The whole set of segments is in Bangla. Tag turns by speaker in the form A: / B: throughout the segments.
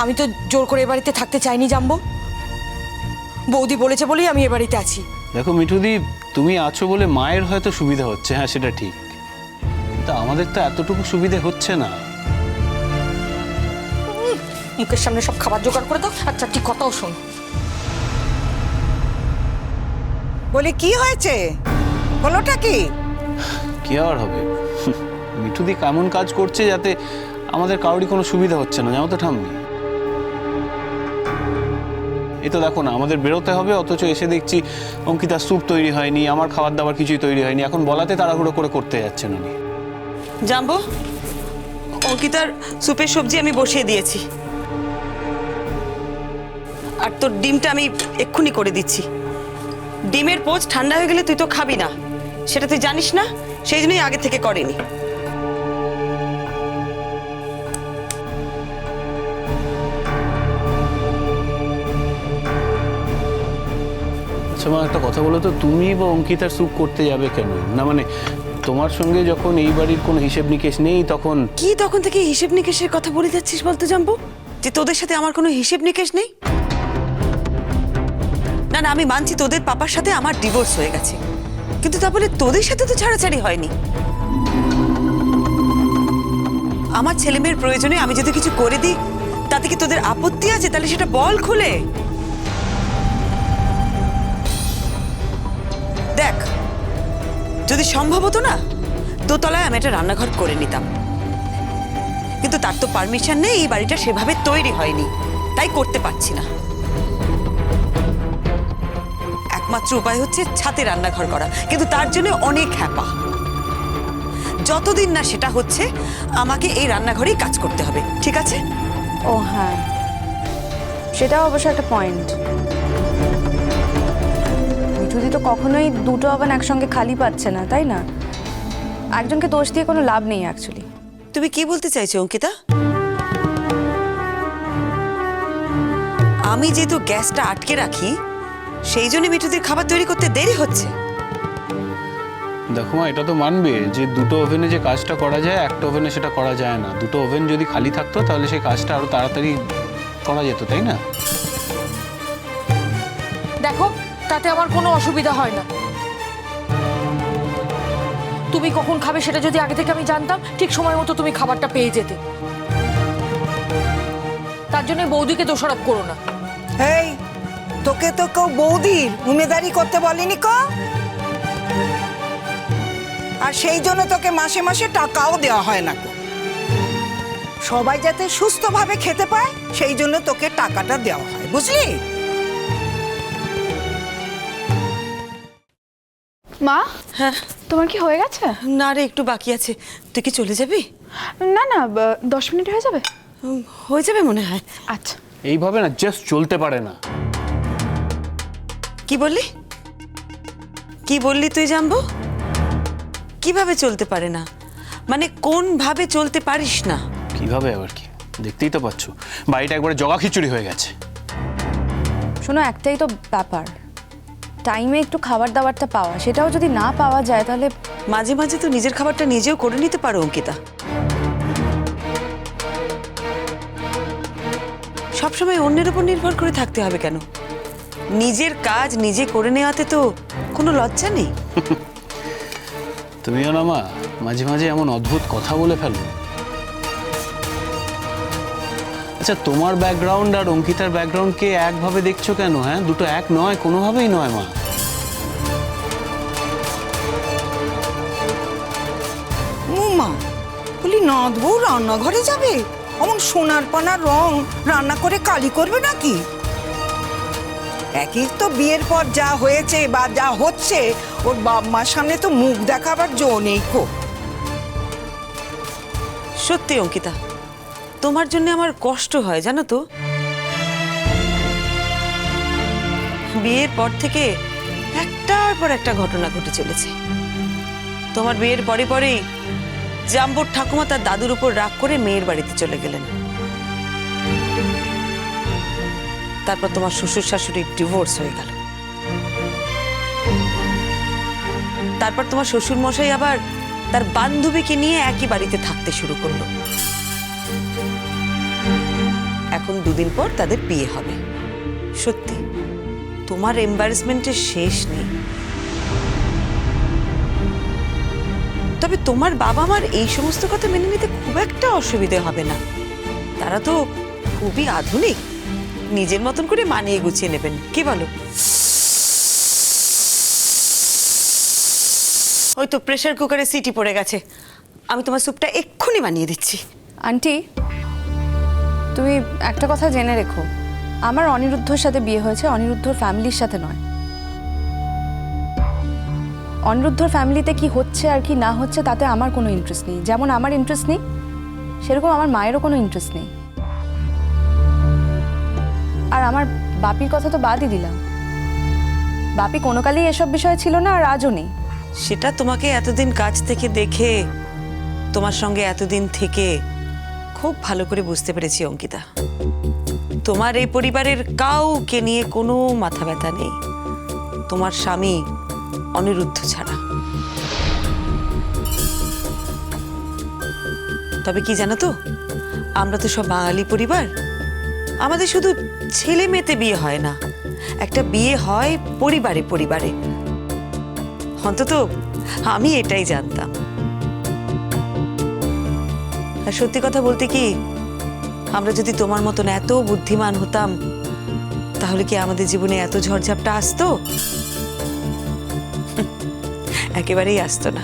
A: আমি তো জোর করে এ বাড়িতে থাকতে চাইনি জানবো, বৌদি বলেছে বলেই আমি এ বাড়িতে আছি।
B: দেখো মিঠুদি, তুমি আছো বলে মায়ের হয়তো সুবিধা হচ্ছে, হ্যাঁ সেটা ঠিক, কিন্তু আমাদের তো এতটুকু সুবিধে হচ্ছে না।
A: মুখের সামনে সব খাবার জোগাড় করে দাও, আচ্ছা ঠিক কথাও শোন।
C: বলে কি হয়েছে, হলোটা কি?
B: কি আর হবে, মিঠুদি কেমন কাজ করছে যাতে আমাদের কারোরই কোনো সুবিধা হচ্ছে না, জানো তো ঠাম্মি। এই তো দেখো না, আমাদের বেরোতে হবে, অথচ এসে দেখছি অঙ্কিতার স্যুপ তৈরি হয়নি, আমার খাবার দাবার কিছুই তৈরি হয়নি, এখন বলাতে তাড়াহুড়ো করে করতে যাচ্ছেন উনি।
D: জানবো, অঙ্কিতার স্যুপের সবজি আমি বসিয়ে দিয়েছি, আর তোর ডিমটা আমি এক্ষুনি করে দিচ্ছি। ডিমের পোচ ঠান্ডা হয়ে গেলে তুই তো খাবি না, সেটা তুই জানিস না, সেই জন্যই আগে থেকে করেনি।
B: আচ্ছা মা, একটা কথা বলো তো, তুমি বা অঙ্কিতার স্যুপ করতে যাবে কেন? না মানে তোমার সঙ্গে যখন এই বাড়ির কোনো হিসেব নিকেশ নেই তখন।
D: কি তখন থেকে হিসেব নিকেশের কথা বলে যাচ্ছিস বলতে জানবো, যে তোদের সাথে আমার কোনো হিসেব নিকেশ নেই? না না, আমি মানছি তোদের পাপার সাথে আমার ডিভোর্স হয়ে গেছে, কিন্তু তা বলে তোদের সাথে তো ছাড়াছাড়ি হয়নি। আমার ছেলে মেয়ের প্রয়োজনে আমি যদি কিছু করে দিই তাতে কি তোদের আপত্তি আছে? তাহলে সেটা বল খুলে। দেখ, যদি সম্ভব হতো না দোতলায় আমি একটা রান্নাঘর করে নিতাম, কিন্তু তার তো পারমিশন নেই, এই বাড়িটা সেভাবে তৈরি হয়নি, তাই করতে পারছি না। একমাত্র উপায় হচ্ছে ছাদে রান্নাঘর করা, কিন্তু তার জন্য অনেক হ্যাপা। যতদিন না সেটা হচ্ছে আমাকে এই রান্নাঘরেই কাজ করতে হবে, ঠিক আছে?
E: ও হ্যাঁ, সেটাও অবশ্য একটা পয়েন্ট। মিঠুদি তো কখনোই দুটো ওভেন একসঙ্গে খালি পাচ্ছে না, তাই না? একজনকে দোষ দিয়ে কোনো লাভ নেই অ্যাকচুয়ালি।
D: তুমি কি বলতে চাইছো অঙ্কিতা? আমি যেহেতু গ্যাসটা আটকে রাখি সেই জন্য মিঠুদির খাবার তৈরি করতে দেরি হচ্ছে।
B: দেখো মা, এটা তো মানবে যে দুটো ওভেনে যে কাজটা করা যায় একটা ওভেনে সেটা করা যায় না। দুটো ওভেন যদি খালি থাকতো তাহলে সেই কাজটা আরো তাড়াতাড়ি করা যেত, তাই না?
A: দেখো, তাতে আমার কোনো অসুবিধা হয় না। তুমি কখন খাবে সেটা যদি আগে থেকে আমি জানতাম, ঠিক সময় মতো তুমি খাবারটা পেয়ে যেতে। তার জন্য বৌদিকে দোষারোপ করো না।
C: এই, তোকে তো কেউ বৌদির উমেদারি করতে বলেনি কো, আর সেই জন্য তোকে মাসে মাসে টাকাও দেওয়া হয় না কো। সবাই যাতে সুস্থভাবে খেতে পায় সেই জন্য তোকে টাকাটা দেওয়া হয়, বুঝলি?
E: মা,
D: হ্যাঁ,
E: তোমার কি হয়ে গেছে?
D: না রে, একটু বাকি আছে। তুই কি চলে যাবি?
E: না না, 10 মিনিট হয়ে যাবে।
D: হয়ে যাবে মনে হয়।
E: আচ্ছা।
B: এইভাবে না জাস্ট চলতে পারে না।
D: কি বললি? কি বললি তুই জানবো? কিভাবে চলতে পারে না মানে কোন ভাবে চলতে পারিস না?
B: কিভাবে আবার কি, দেখতেই তো পাচ্ছ বাড়িটা একবারে জগা খিচুড়ি হয়ে গেছে।
E: শোনো, একটাই তো ব্যাপার, টাইমে একটু খাবার দাবারটা পাওয়া। সেটাও যদি না পাওয়া যায় তাহলে
D: মাঝে মাঝে তো নিজের খাবারটা নিজেও করে নিতে পারো অঙ্কিতা। সবসময় অন্যের উপর নির্ভর করে থাকতে হবে কেন? নিজের কাজ নিজে করে নেওয়াতে তো কোনো লজ্জা নেই।
B: তুমিও না মা মাঝে মাঝে এমন অদ্ভুত কথা বলে ফেলো। আচ্ছা, তোমার ব্যাকগ্রাউন্ড আর অঙ্কিতার ব্যাকগ্রাউন্ডকে একভাবে দেখছো কেন? হ্যাঁ, দুটো এক নয়, কোনোভাবেই নয় মা।
C: মা বলি, নঁদ বউ রান্নাঘরে যাবে? অমন সোনার পানার রং রান্না করে কালি করবে নাকি? একই তো বিয়ের পর যা হয়েছে বা যা হচ্ছে, ওর বাপ মার সামনে তো মুখ দেখাবার জো নেই কো।
D: সত্যি অঙ্কিতা, তোমার জন্য আমার কষ্ট হয় জানো তো। বিয়ের পর থেকে একটার পর একটা ঘটনা ঘটে চলেছে। তোমার বিয়ের পরে পরেই জাম্বুর ঠাকুমা তার দাদুর উপর রাগ করে মেয়ের বাড়িতে চলে গেলেন। তারপর তোমার শ্বশুর শাশুড়ির ডিভোর্স হয়ে গেল। তারপর তোমার শ্বশুর মশাই আবার তার বান্ধবীকে নিয়ে একই বাড়িতে থাকতে শুরু করলো। এখন 2 দিন পর তাদের বিয়ে হবে। সত্যি তোমার এম্বারেসমেন্টের শেষ নেই। তবে তোমার বাবা মার এই সমস্ত কথা মেনে নিতে খুব একটা অসুবিধে হবে না। তারা তো খুবই আধুনিক, নিজের মতন করে মানিয়ে গুছিয়ে নেবেন, কি বলো? ওই তো প্রেসার কুকারে সিটি পড়ে গেছে, আমি তোমার স্যুপটা এক্ষুনি বানিয়ে দিচ্ছি।
E: আন্টি, তুমি একটা কথা জেনে রেখো, আমার অনিরুদ্ধর সাথে বিয়ে হয়েছে, অনিরুদ্ধর ফ্যামিলির সাথে নয়। অনিরুদ্ধর ফ্যামিলিতে কি হচ্ছে আর কি না হচ্ছে তাতে আমার কোনো ইন্টারেস্ট নেই। যেমন আমার ইন্টারেস্ট নেই, সেরকম আমার মায়েরও কোনো ইন্টারেস্ট নেই। আর আমার বাপির কথা তো বাদই দিলাম, বাপি কোনো কালেই এসব বিষয়ে ছিল না, আর আজও নেই।
D: সেটা তোমাকে এতদিন কাছ থেকে দেখে, তোমার সঙ্গে এতদিন থেকে খুব ভালো করে বুঝতে পেরেছি অঙ্কিতা। তোমার এই পরিবারের কাউকে নিয়ে কোনো মাথা ব্যথা নেই, তোমার স্বামী অনিরুদ্ধ ছাড়া। তবে কি জানো তো, আমরা তো সব বাঙালি পরিবার, আমাদের শুধু ছেলে মেয়েতে বিয়ে হয় না, একটা বিয়ে হয় পরিবারে পরিবারে। অন্তত আমি এটাই জানতাম। আর সত্যি কথা বলতে কি, আমরা যদি তোমার মতন এত বুদ্ধিমান হতাম, তাহলে কি আমাদের জীবনে এত ঝড়ঝাপটা আসতো? একেবারেই আসতো না।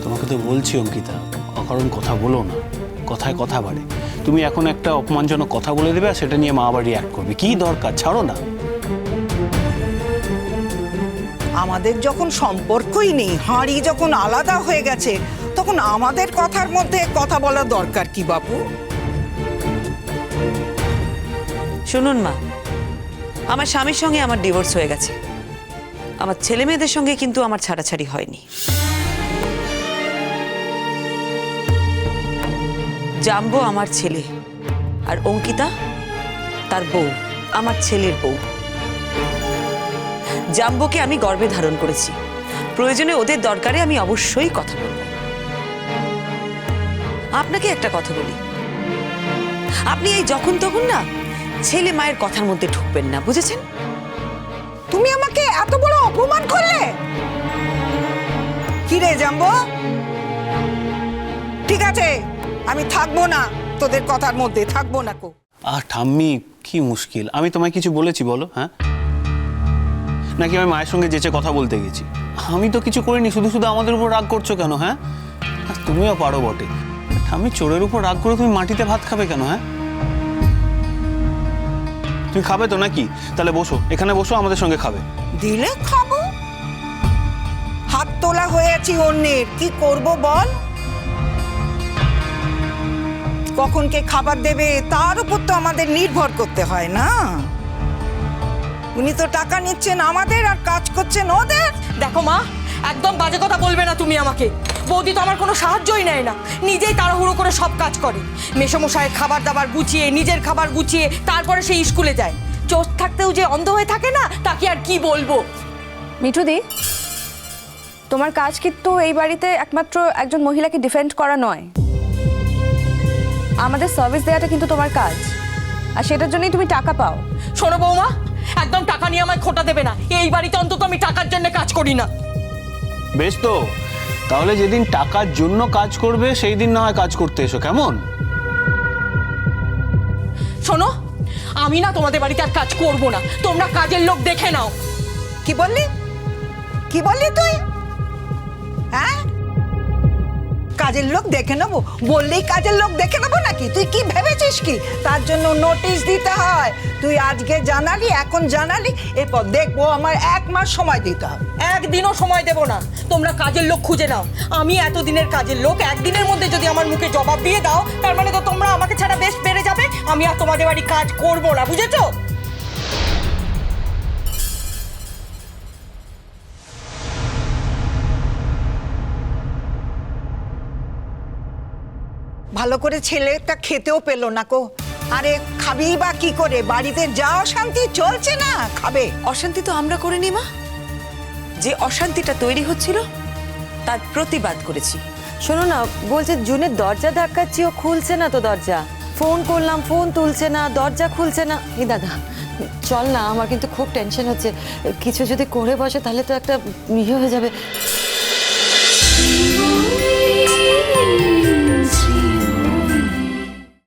B: তোমাকে তো বলছি অঙ্কিতা, অকারণ কথা বলো না, কথায় কথা বাড়ে। তুমি এখন একটা অপমানজনক কথা বলে দেবে আর সেটা নিয়ে মা আবার রিয়াক্ট করবে, কি দরকার? ছাড়ো না।
C: আমাদের যখন সম্পর্কই নেই, হাঁড়ি যখন আলাদা হয়ে গেছে, তখন আমাদের কথার মধ্যে কথা বলা দরকার কি বাপু?
D: শুনুন মা, আমার স্বামীর সঙ্গে আমার ডিভোর্স হয়ে গেছে, আমার ছেলে মেয়েদের সঙ্গে কিন্তু আমার ছাড়াছাড়ি হয়নি। জাম্বো আমার ছেলে, আর অঙ্কিতা তার বউ, আমার ছেলের বউ। জাম্বোকে আমি গর্ভে ধারণ করেছি, প্রয়োজনে ওদের দরকারে আমি অবশ্যই কথা বলব। আপনাকে একটা কথা বলি, আপনি এই যখন তখন না ছেলে মায়ের কথার মধ্যে ঢুকবেন না, বুঝেছেন?
C: তুমি আমাকে এত বড় অপমান করলে? কি রে জাম্বো, ঠিক আছে, আমি থাকবো না তোদের কথার মধ্যে, থাকবো না কো।
B: আর ঠাম্মি, কি মুশকিল, আমি তোমায় কিছু বলেছি বলো? হ্যাঁ, নাকি আমি মায়ের সঙ্গে যেচে কথা বলতে গেছি? আমি তো কিছু করিনি, শুধু শুধু আমাদের উপর রাগ করছো কেন? হ্যাঁ, আর তুমিও পারো বটে। ঠাম্মি, চোরের উপর রাগ করে তুমি মাটিতে ভাত খাবে কেন? হ্যাঁ, তুমি খাবে তো নাকি? তাহলে বসো, এখানে বসো, আমাদের সঙ্গে খাবে।
C: দিলে খাবো, হাত তোলা হয়েছি অন্যের, কি করব বল? কখন কে খাবার দেবে তার উপর তো আমাদের নির্ভর করতে হয় না। উনি তো টাকা নিচ্ছেন আমাদের আর কাজ করছেন ওদের।
A: দেখো মা, একদম বাজে কথা বলবে না তুমি আমাকে। বৌদি তো আমার কোনো সাহায্যই নেয় না, নিজেই তাড়াহুড়ো করে সব কাজ করে। মেসোমশাইয়ের খাবার দাবার গুছিয়ে, নিজের খাবার গুছিয়ে তারপরে সেই স্কুলে যায়। চোখ থাকতেও যে অন্ধ হয়ে থাকে না, তাকে আর কি বলবো।
E: মিঠুদি, তোমার কাজ কিন্তু এই বাড়িতে একমাত্র একজন মহিলাকে ডিফেন্ড করা নয়, আমাদের সার্ভিস দেওয়াটা কিন্তু তোমার কাজ, আর সেটার জন্যই তুমি টাকা পাও।
A: শোনো বৌমা, একদম টাকা নিয়ে আমায় খোটা দেবে না। এই বাড়িতে অন্তত আমি টাকার জন্য কাজ করি না।
B: বেশ তো, তাহলে যেদিন টাকার জন্য কাজ করবে সেই দিন না হয় কাজ করতে এসো, কেমন?
A: শোনো, আমি না তোমাদের বাড়িতে আর কাজ করব না, তোমরা কাজের লোক দেখে নাও।
C: কি বললি, কি বললি তুই? হ্যাঁ, কাজের লোক দেখে নেবো? বললেই কাজের লোক দেখে নেবো নাকি? তুই কি ভেবেছিস কি তার জন্য নোটিশ দিতে হয়? তুই আজকে জানালি, এখন জানালি, এরপর দেখবো আমার 1 মাস সময় দিতে হবে।
A: একদিনও সময় দেব না, তোমরা কাজের লোক খুঁজে নাও। আমি এতদিনের কাজের লোক, একদিনের মধ্যে যদি আমার মুখে জবাব দিয়ে দাও, তার মানে তো তোমরা আমাকে ছাড়া বেশ বেড়ে যাবে। আমি আর তোমাদের বাড়ি কাজ করবো না, বুঝেছো?
C: ভালো করে ছেলেটা খেতেও পেলো না কো। আরে খাবি বা কি করে? বাড়িতে যা অশান্তি চলছে না, খাবে?
D: অশান্তি তো আমরা করিনি মা, যে অশান্তিটা তৈরি হচ্ছিল তার প্রতিবাদ করেছি।
F: শোনো না, বলছে জুনের দরজা ধাক্কাচ্ছি, ও খুলছে না তো দরজা। ফোন করলাম, ফোন তুলছে না, দরজা খুলছে না। এই দাদা চল না, আমার কিন্তু খুব টেনশন হচ্ছে। কিছু যদি করে বসে তাহলে তো একটা ইয়ে হয়ে যাবে।